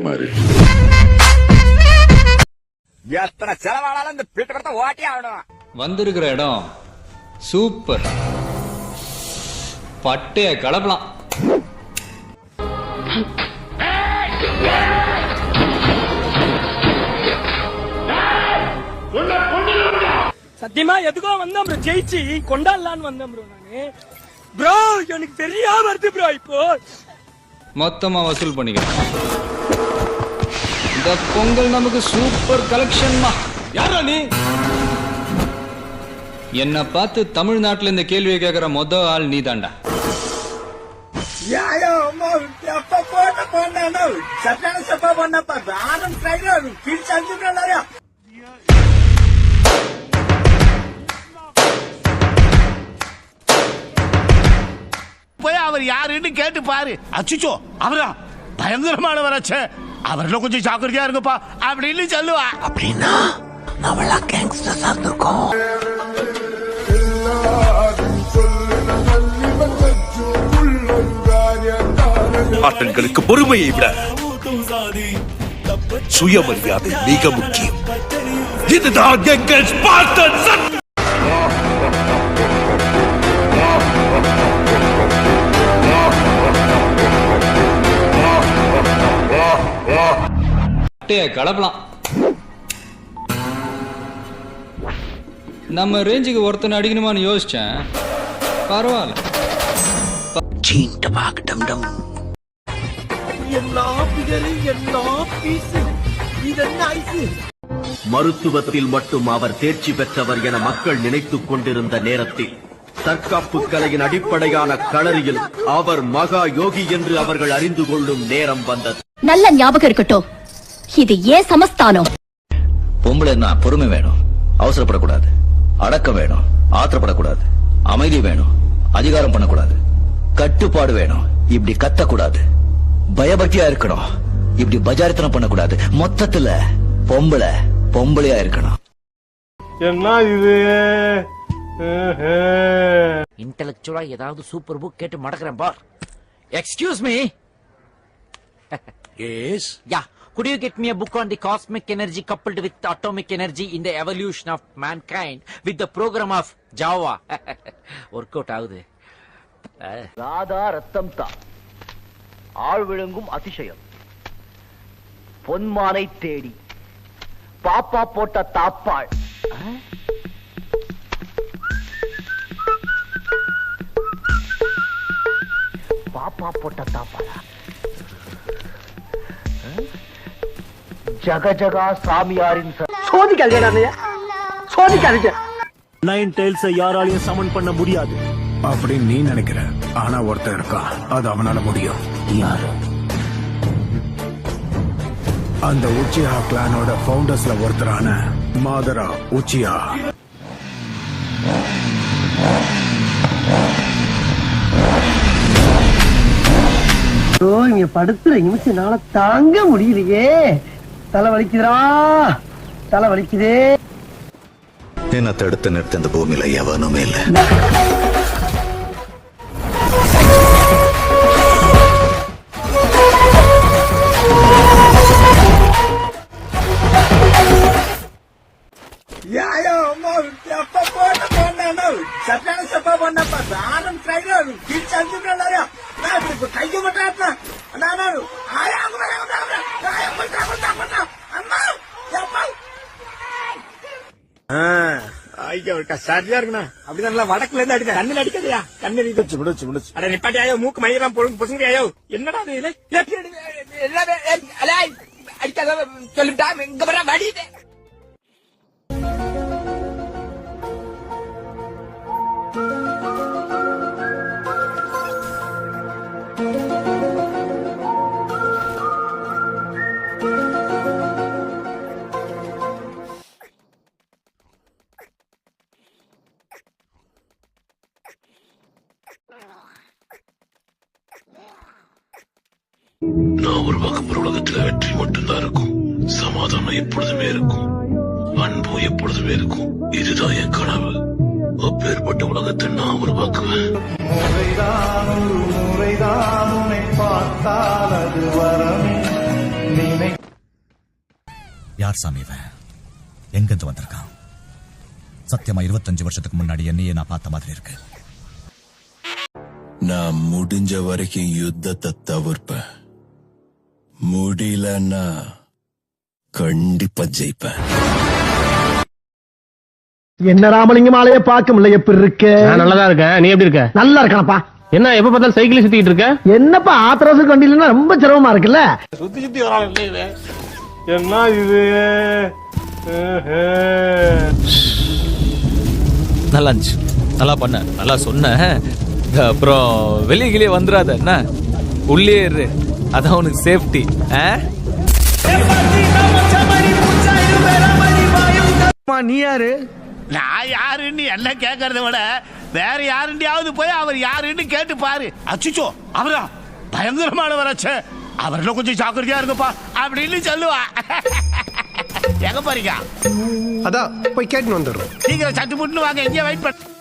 மாதிரி. எத்தனை செலவானாலும் இந்த பீட்டை கொடுத்த ஓட்டி ஆகணும். வந்திருக்கிற இடம் சூப்பர், பட்டைய கலப்பலாம். சத்தியமா எதுக்கோ வந்தோம் ப்ரோ, ஜெயிச்சு கொண்டாடலான்னு வந்தோம் ப்ரோ. நானு ப்ரோ எனக்கு தெரியாம வருது ப்ரோ. இப்போ மொத்தமா வசூல் பண்ணிக்கலாம். இந்த பொங்கல் நமக்கு சூப்பர் கலெக்ஷன்மா. யாரா நீ? என்ன பார்த்து தமிழ்நாட்டுல இந்த கேள்வியை கேட்கிற மொத ஆள் நீ தாண்டா. போய் அவர் யாருன்னு கேட்டு பாரு. அச்சுச்சோ அவரா பயங்கரமானவராச்சே, அவர்ல கொஞ்சம் ஜாக்கிரதையா இருங்கப்பா அப்படின்னு சொல்லுவா. அப்படின்னா நம்மளா கேங்ஸ்டர்ஸா இருக்கோம். ஆட்டங்களுக்கு பொறுமையை விட சுயமரியாதை மிக முக்கியம். இதுதான் எங்கள் ஸ்பார்டன் சட்டம். கலப்பலாம். நம்ம ரேஞ்சுக்கு ஒருத்தனை அடிக்கணுமான்னு யோசிச்சேன். பரவாயில்ல. மருத்துவத்தில் மட்டும் அவர் தேர்ச்சி பெற்றவர் என மக்கள் நினைத்துக் கொண்டிருந்த நேரத்தில் தற்காப்பு கலையின் அடிப்படையான களரியில் அவர் மகா யோகி என்று அவர்கள் அறிந்து கொள்ளும் நேரம் வந்தது. நல்ல ஞாபகம் இருக்கட்டும், இது ஏன் சமஸ்தானம். பொம்பளைன்னா பொறுமை வேணும், அவசரப்படக்கூடாது, அடக்கம் வேணும், ஆத்திரப்படக்கூடாது, அமைதி வேணும், அதிகாரம் பண்ணக்கூடாது, கட்டுப்பாடு வேணும், இப்படி கத்தக்கூடாது, பயபக்தியா இருக்கணும், இப்படி பஜாரித்தனம் பண்ணக்கூடாது. மொத்தத்துல பொம்பளை பொம்பளையா இருக்கணும். என்ன இது இன்டெலக்சுவலா ஏதாவது சூப்பர் புக் கேட்டு மடக்கிறேன் பார். Excuse me. Yes. Yeah. Could you get me a book on the cosmic energy coupled with atomic energy in the evolution of mankind with the program of Java? Workout ஆகுது. ராதா ரத்தம் தா, ஆள் விழுங்கும் அதிசயம், பொன்மானை தேடி பாப்பா போட்ட தாப்பாள். பாப்பா போட்ட தாப்பாளா? ஜகஜகா சாமியாரின் சோதிக்காதீங்க, சோதிக்காதீங்க. 9 tails யாராலையும் சமன் பண்ண முடியாது அப்படின்னு நீ நினைக்கிற. ஆனா ஒருத்தன் இருக்கான், அது அவனால முடியும். யாரு? அந்த உச்சியா கிளானோட ஃபவுண்டர்ஸ்ல ஒருத்தரான மாதரா உச்சியா. இங்க படுத்துற நிமிஷம்னால தாங்க முடியலையே. தலை வலிக்குதுரா, தலை வலிக்குதே. என்ன தடுத்து நிறுத்த இந்த பூமியில எவனுமே இல்லை. கைய மாட்டா சரியா இருக்குண்ணா. அப்படிதான் வடக்குல இருந்து அடிக்க கண்ணில் அடிக்காதையா. கண்ணு முடிச்சு அட நிப்பாட்டி ஆயோ, மூக்கு மயிலாம் பொசுங்க ஆயோ. என்னடா அடிக்காத சொல்லிட்டா எங்க வர வடியுது. நான் உருவாக்கும் ஒரு உலகத்துல வெற்றி மட்டும்தான் இருக்கும், சமாதானம் எப்பொழுதுமே இருக்கும், அன்பு எப்பொழுதுமே இருக்கும். இதுதான் என் கனவு. அப்பேற்பட்ட உலகத்தை நான் உருவாக்குவேன். முறைதான் உன்னை பார்த்தால் அது வரமே. யார் சாமி இவன்? எங்கிருந்து வந்திருக்கான்? சத்தியமா 25 வருஷத்துக்கு முன்னாடி என்னையே நான் பார்த்த மாதிரி இருக்கு. நான் முடிஞ்ச வரைக்கும் யுத்தத்தை தவிர்ப்பேன். முடியலன்னா கண்டிப்பா ஜெயிப்பேன். என்ன ராமலிங்கம் ஆளைய பார்க்க முடியல, எப்படி இருக்க? நல்லதா இருக்கேன். நீ எப்படி இருக்க? நல்லா இருக்கானப்பா. என்ன எப்ப பார்த்தாலும் சைக்கிள் சுத்திட்டு இருக்க? என்னப்பா ஆத்திரவசம் வண்டியில ரொம்ப சிரமமா இருக்குல்ல? சுத்தி சுத்தி வரான் என்ன இது? நல்லா இருந்துச்சு, நல்லா பண்ண, நல்லா சொன்ன. அப்புறம் வெளியே கிளியே வந்துடாத, என்ன உள்ளே இரு, அதான் உனக்கு சேஃப்டி. நீ யாரு? நான் யாருன்னு என்ன கேட்கறத விட வேற யாருண்டியாவது போய் அவர் யாருன்னு கேட்டு பாரு. அச்சுச்சோ அவரா பயங்கரமானவராச்சே, அவர்ல கொஞ்சம் ஜாக்கிரதையா இருங்கப்பா அப்படின்னு சொல்லுவா. எங்க பாருங்க, அதான் போய் கேட்டு வந்துடுறோம். சீக்கிரம் சட்டு புட்டுன்னு வாங்க, எங்கேயே வெயிட் பண்ண.